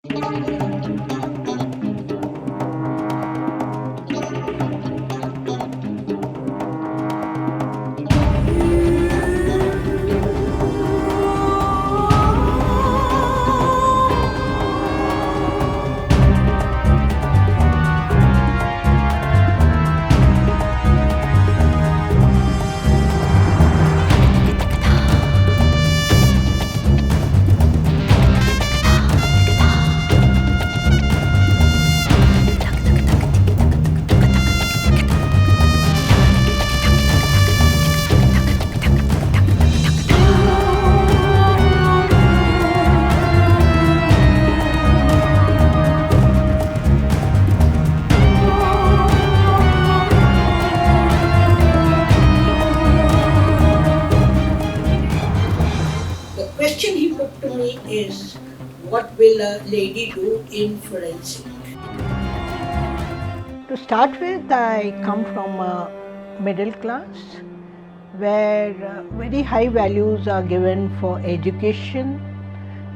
The question he put to me is, what will a lady do in forensic? To start with, I come from a middle class where very high values are given for education,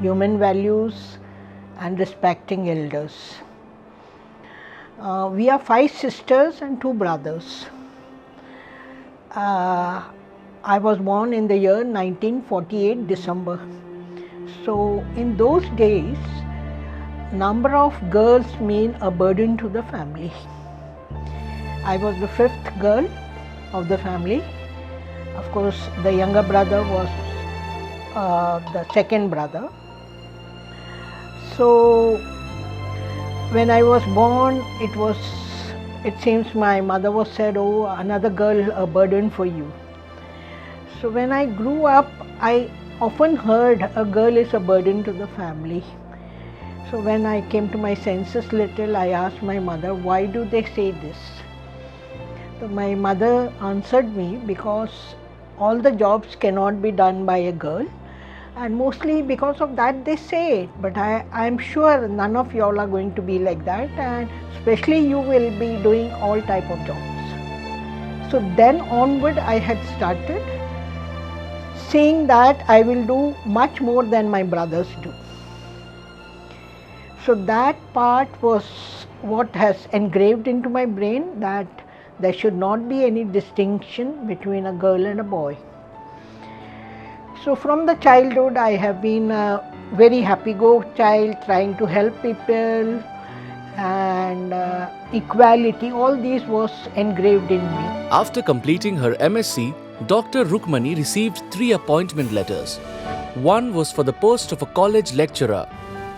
human values, and respecting elders. We are 5 sisters and 2 brothers. I was born in the year 1948 December. So in those days, number of girls mean a burden to the family. I was the 5th girl of the family. Of course, the younger brother was the second brother. So when I was born, it seems my mother was said, "Oh, another girl, a burden for you." So when I grew up, I often heard a girl is a burden to the family. So when I came to my senses little, I asked my mother, why do they say this? So my mother answered me, because all the jobs cannot be done by a girl, and mostly because of that they say it. But I'm sure none of y'all are going to be like that, and especially you will be doing all type of jobs. So then onward I had started seeing that I will do much more than my brothers do. So that part was what has engraved into my brain, that there should not be any distinction between a girl and a boy. So from the childhood, I have been a very happy-go child, trying to help people, and equality, all these was engraved in me. After completing her MSc, Dr. Rukmani received 3 appointment letters. One was for the post of a college lecturer,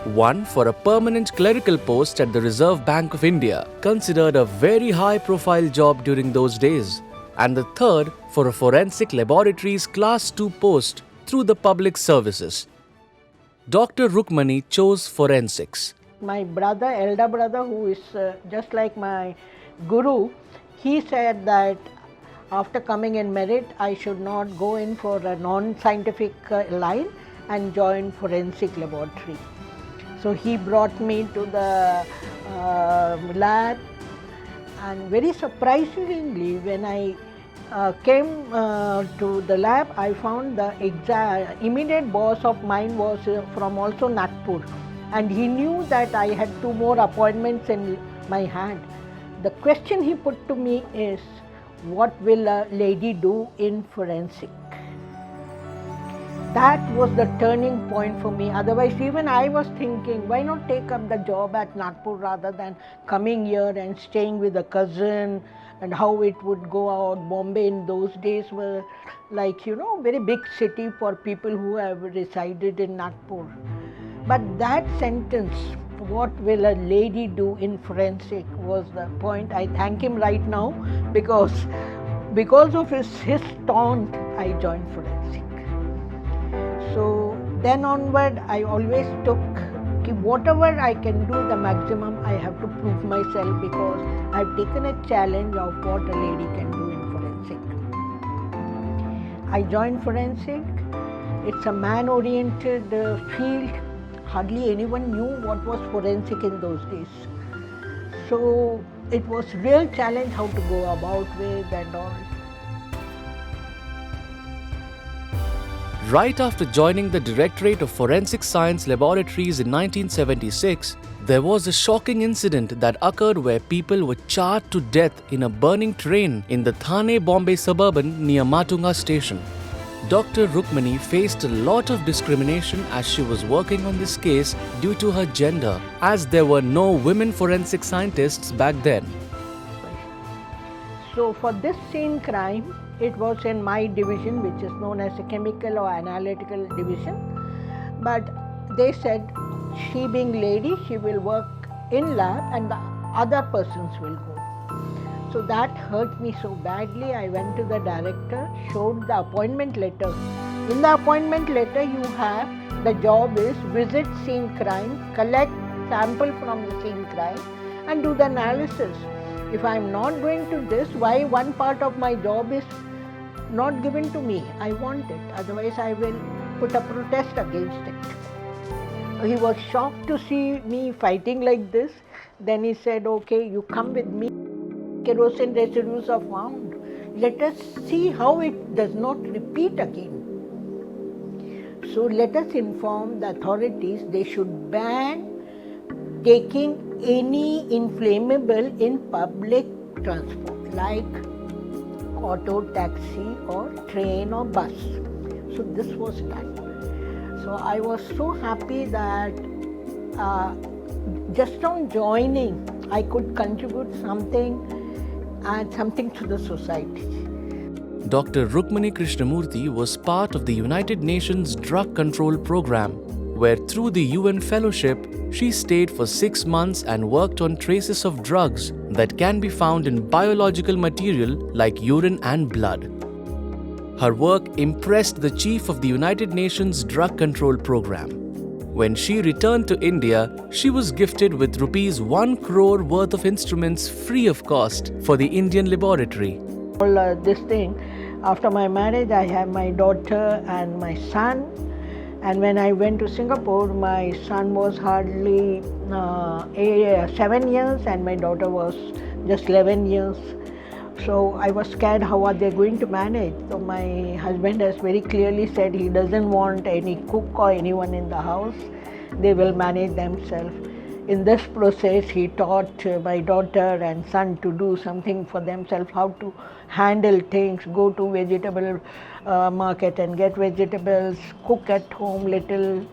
one for a permanent clerical post at the Reserve Bank of India, considered a very high-profile job during those days, and the third for a forensic laboratories Class 2 post through the public services. Dr. Rukmani chose forensics. My brother, elder brother, who is just like my guru, he said that after coming in merit, I should not go in for a non-scientific line and join forensic laboratory. So he brought me to the lab, and very surprisingly, when I came to the lab, I found the immediate boss of mine was from also Nagpur, and he knew that I had 2 more appointments in my hand. The question he put to me is, what will a lady do in forensic? That was the turning point for me. Otherwise, even I was thinking, why not take up the job at Nagpur rather than coming here and staying with a cousin, and how it would go out. Bombay in those days were like, very big city for people who have resided in Nagpur. But that sentence, what will a lady do in forensic, was the point. I thank him right now, because of his taunt, I joined forensic. So then onward, I always took whatever I can do, the maximum I have to prove myself, because I've taken a challenge of what a lady can do in forensic. I joined forensic. It's a man-oriented field. Hardly anyone knew what was forensic in those days. So it was real challenge how to go about with and all. Right after joining the Directorate of Forensic Science Laboratories in 1976, there was a shocking incident that occurred where people were charred to death in a burning train in the Thane, Bombay suburban near Matunga station. Dr. Rukmani faced a lot of discrimination as she was working on this case due to her gender, as there were no women forensic scientists back then. So for this scene crime, it was in my division, which is known as a chemical or analytical division. But they said, she being lady, she will work in lab and the other persons will go. So that hurt me so badly. I went to the director, showed the appointment letter. In the appointment letter, you have the job is visit scene crime, collect sample from the scene crime and do the analysis. If I am not going to this, why one part of my job is not given to me? I want it. Otherwise, I will put a protest against it. He was shocked to see me fighting like this. Then he said, okay, you come with me. Kerosene residues are found. Let us see how it does not repeat again. So let us inform the authorities they should ban taking any inflammable in public transport like auto, taxi or train or bus. So this was done. So I was so happy that just on joining I could contribute something and something to the society. Dr. Rukmani Krishnamurthy was part of the United Nations Drug Control Program, where through the UN Fellowship, she stayed for 6 months and worked on traces of drugs that can be found in biological material like urine and blood. Her work impressed the chief of the United Nations Drug Control Program. When she returned to India, she was gifted with rupees 1 crore worth of instruments free of cost for the Indian laboratory. This thing, after my marriage, I have my daughter and my son. And when I went to Singapore, my son was hardly 7 years and my daughter was just 11 years. So I was scared how are they going to manage. So my husband has very clearly said he doesn't want any cook or anyone in the house. They will manage themselves. In this process, he taught my daughter and son to do something for themselves, how to handle things, go to vegetable market and get vegetables, cook at home little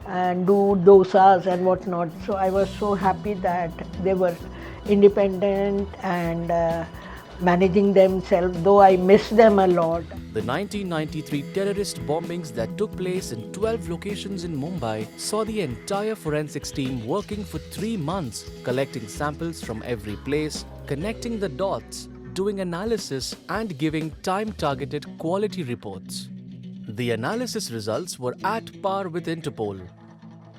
and do dosas and whatnot. So I was so happy that they were independent and managing themselves, though I miss them a lot. The 1993 terrorist bombings that took place in 12 locations in Mumbai saw the entire forensics team working for 3 months, collecting samples from every place, connecting the dots, doing analysis and giving time-targeted quality reports. The analysis results were at par with Interpol.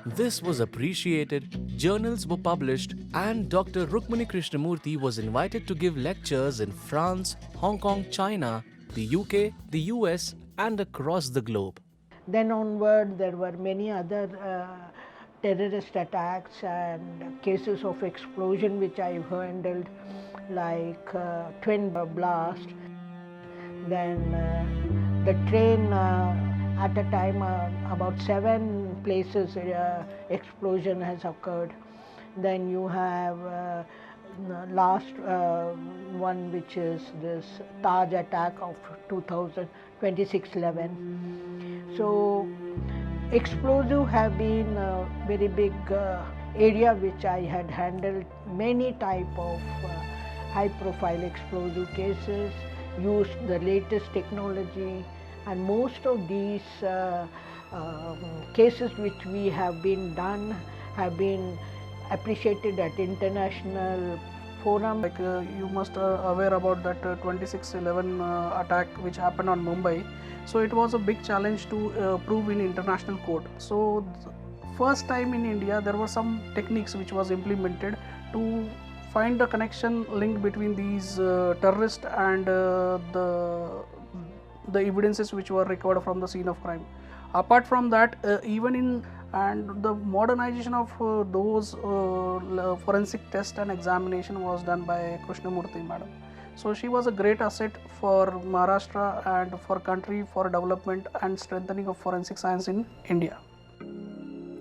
This was appreciated, journals were published, and Dr. Rukmani Krishnamurthy was invited to give lectures in France, Hong Kong, China, the UK, the US, and across the globe. Then onward, there were many other terrorist attacks and cases of explosion which I handled, like twin blast. Then the train, at a time, about 7 places explosion has occurred. Then you have last one, which is this Taj attack of 2011. So explosive have been a very big area which I had handled. Many type of high profile explosive cases, used the latest technology, and most of these cases which we have been done have been appreciated at international forum. Like you must aware about that 26/11 attack which happened on Mumbai. So it was a big challenge to prove in international court. So first time in India there were some techniques which was implemented to find the connection link between these terrorists and the evidences which were recovered from the scene of crime. Apart from that, even in and the modernization of those forensic test and examination was done by Krishnamurthy madam. So she was a great asset for Maharashtra and for country, for development and strengthening of forensic science in India.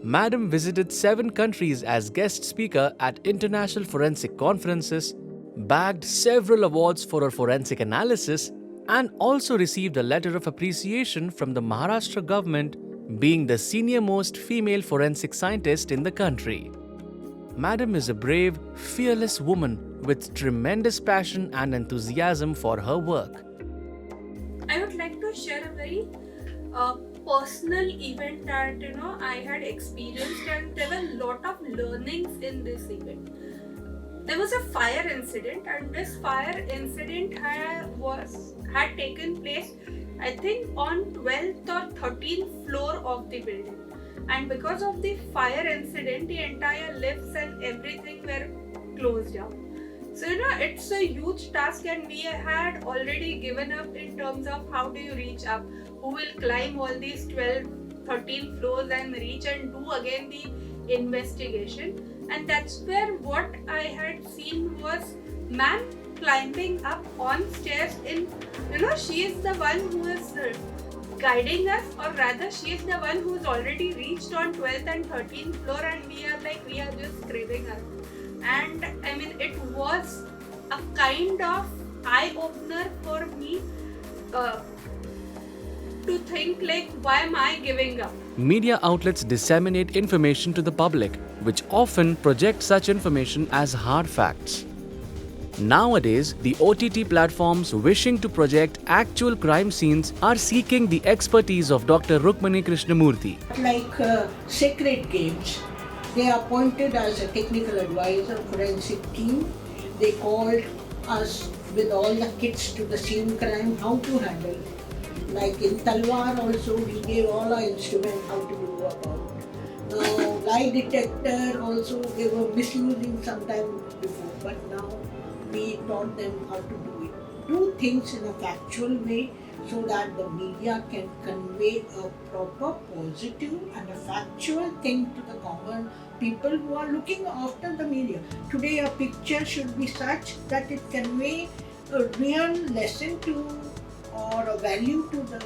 Madam visited 7 countries as guest speaker at international forensic conferences, bagged several awards for her forensic analysis, and also received a letter of appreciation from the Maharashtra government, being the senior most female forensic scientist in the country. Madam is a brave, fearless woman with tremendous passion and enthusiasm for her work. I would like to share a very personal event that I had experienced, and there were a lot of learnings in this event. There was a fire incident, and this fire incident had taken place, I think, on 12th or 13th floor of the building. And because of the fire incident, the entire lifts and everything were closed down. So it's a huge task, and we had already given up in terms of how do you reach up, who will climb all these 12, 13 floors and reach and do again the investigation. And that's where what I had seen was ma'am climbing up on stairs in, she is the one who is guiding us, or rather she is the one who has already reached on 12th and 13th floor, and we are just craving her. And I mean, it was a kind of eye-opener for me to think like, why am I giving up? Media outlets disseminate information to the public, which often project such information as hard facts. Nowadays, the OTT platforms wishing to project actual crime scenes are seeking the expertise of Dr. Rukmani Krishnamurthy. Like Sacred Games, they appointed as a technical advisor forensic team. They called us with all the kits to the scene crime, how to handle it. Like in Talwar also, we gave all our instruments how to do about. Now, lie detector also, they were misusing sometime before, but now we taught them how to do it. Do things in a factual way so that the media can convey a proper, positive and a factual thing to the common people who are looking after the media. Today a picture should be such that it convey a real lesson to or a value to the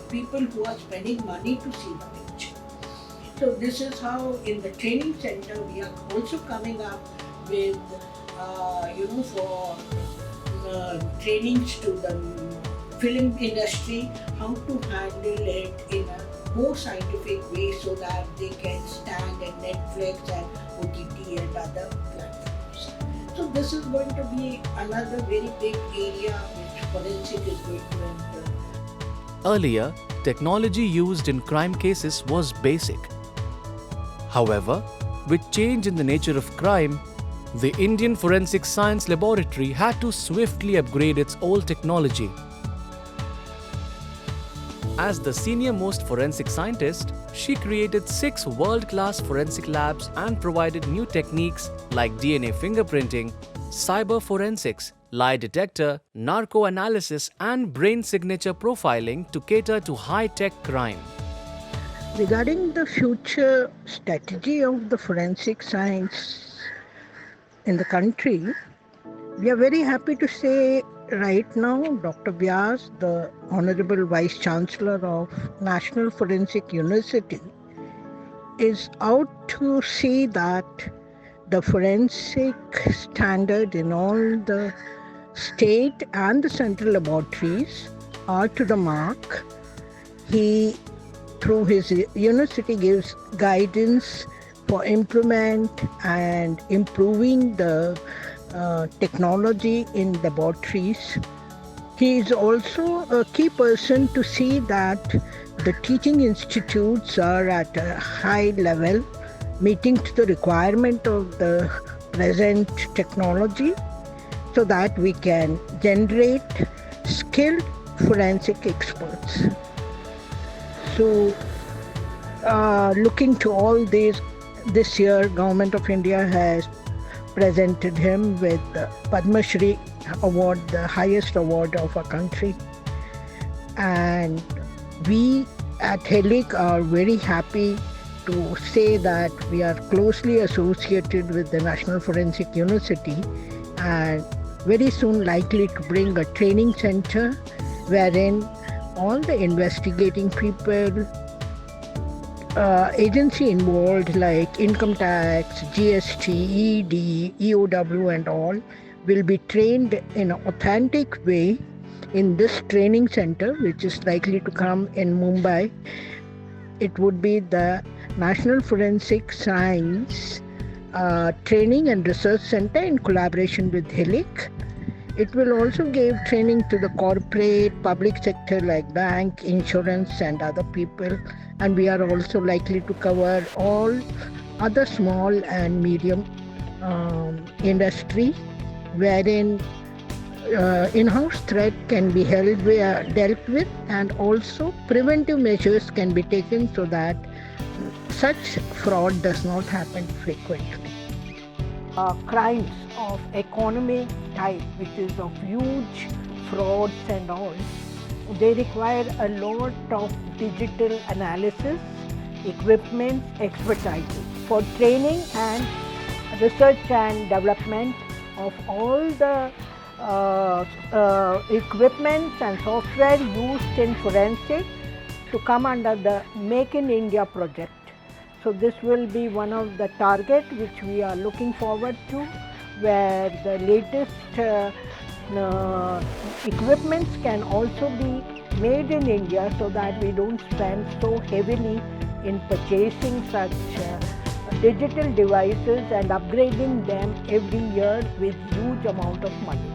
people who are spending money to see the picture. So this is how in the training center we are also coming up with for trainings to the film industry, how to handle it in a more scientific way so that they can stand at Netflix and OTT and other platforms. So this is going to be another very big area which forensic is going to enter. Earlier, technology used in crime cases was basic. However, with change in the nature of crime, the Indian Forensic Science Laboratory had to swiftly upgrade its old technology. As the senior-most forensic scientist, she created 6 world-class forensic labs and provided new techniques like DNA fingerprinting, cyber forensics, lie detector, narco analysis, and brain signature profiling to cater to high-tech crime. Regarding the future strategy of the forensic science in the country, we are very happy to say right now Dr. Vyas, the Honorable Vice Chancellor of National Forensic University, is out to see that the forensic standard in all the state and the central laboratories are to the mark. He, through his university, gives guidance for improvement and improving the technology in laboratories. He is also a key person to see that the teaching institutes are at a high level, meeting to the requirement of the present technology, so that we can generate skilled forensic experts. So, looking to all this year, Government of India has presented him with the Padma Shri award, the highest award of our country. And we at Helik are very happy to say that we are closely associated with the National Forensic University, and very soon likely to bring a training center wherein all the investigating people, agency involved like income tax, GST, ED, EOW and all will be trained in an authentic way in this training center, which is likely to come in Mumbai. It would be the National Forensic Science Training and Research Center in collaboration with Helik. It will also give training to the corporate, public sector like bank, insurance and other people. And we are also likely to cover all other small and medium industry wherein in-house threat can be dealt with, and also preventive measures can be taken so that such fraud does not happen frequently. Crimes of economic type, which is of huge frauds and all, they require a lot of digital analysis, equipment, expertise for training and research and development of all the equipment and software used in forensic to come under the Make in India project. So this will be one of the targets which we are looking forward to, where the latest equipments can also be made in India so that we don't spend so heavily in purchasing such digital devices and upgrading them every year with huge amount of money.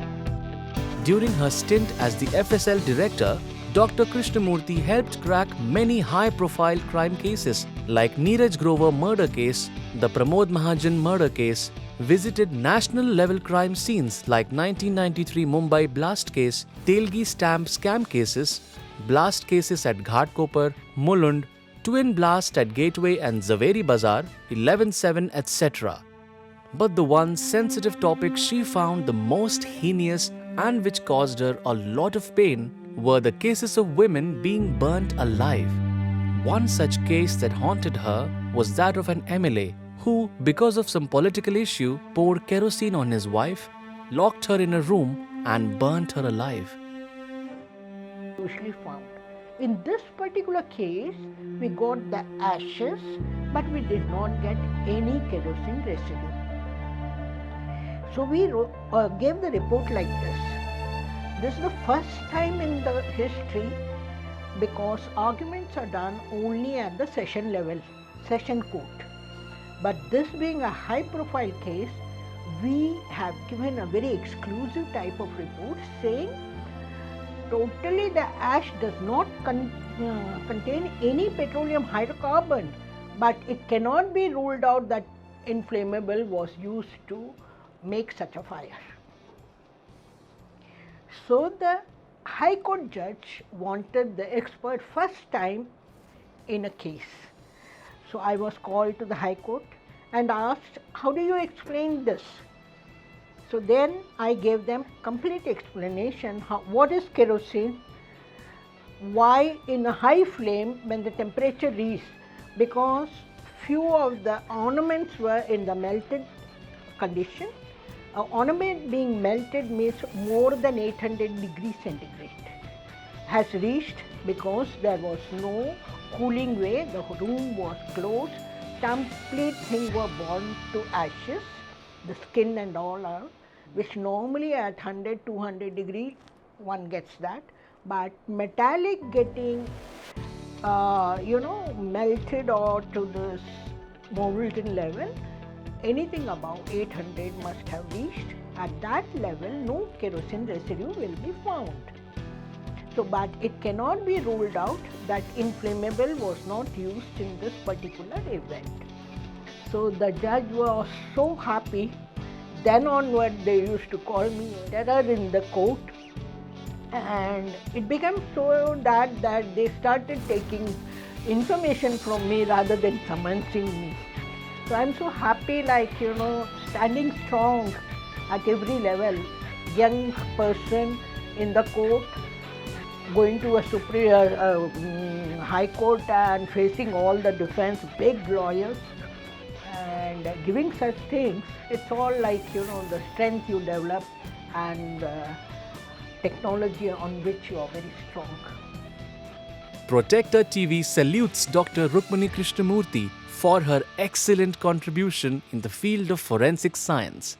During her stint as the FSL director, Dr. Krishnamurthy helped crack many high-profile crime cases like Neeraj Grover murder case, the Pramod Mahajan murder case, visited national-level crime scenes like 1993 Mumbai blast case, Telgi stamp scam cases, blast cases at Ghatkopar, Mulund, twin blast at Gateway and Zaveri Bazaar, 11/7, etc. But the one sensitive topic she found the most heinous and which caused her a lot of pain were the cases of women being burnt alive. One such case that haunted her was that of an MLA who, because of some political issue, poured kerosene on his wife, locked her in a room and burnt her alive. Usually found. In this particular case, we got the ashes, but we did not get any kerosene residue. So we gave the report like this. This is the first time in the history, because arguments are done only at the session level, session court. But this being a high profile case, we have given a very exclusive type of report saying totally the ash does not contain any petroleum hydrocarbon, but it cannot be ruled out that inflammable was used to make such a fire. So the High Court judge wanted the expert first time in a case. So I was called to the High Court and asked, how do you explain this? So then I gave them complete explanation, what is kerosene, why in a high flame when the temperature reaches, because few of the ornaments were in the melted condition. An ornament being melted means more than 800 degrees centigrade has reached, because there was no cooling way, the room was closed, complete thing were burned to ashes, the skin and all are, which normally at 100, 200 degree one gets that, but metallic getting melted or to this molten level, anything above 800 must have reached. At that level, no kerosene residue will be found. So, but it cannot be ruled out that inflammable was not used in this particular event. So the judge was so happy. Then onward, they used to call me terror in the court, and it became so that they started taking information from me rather than summoning me. So I'm so happy, standing strong at every level, young person in the court, going to a superior high court and facing all the defense, big lawyers, and giving such things. It's all the strength you develop and technology on which you are very strong. Protector TV salutes Dr. Rukmani Krishnamurthy for her excellent contribution in the field of forensic science.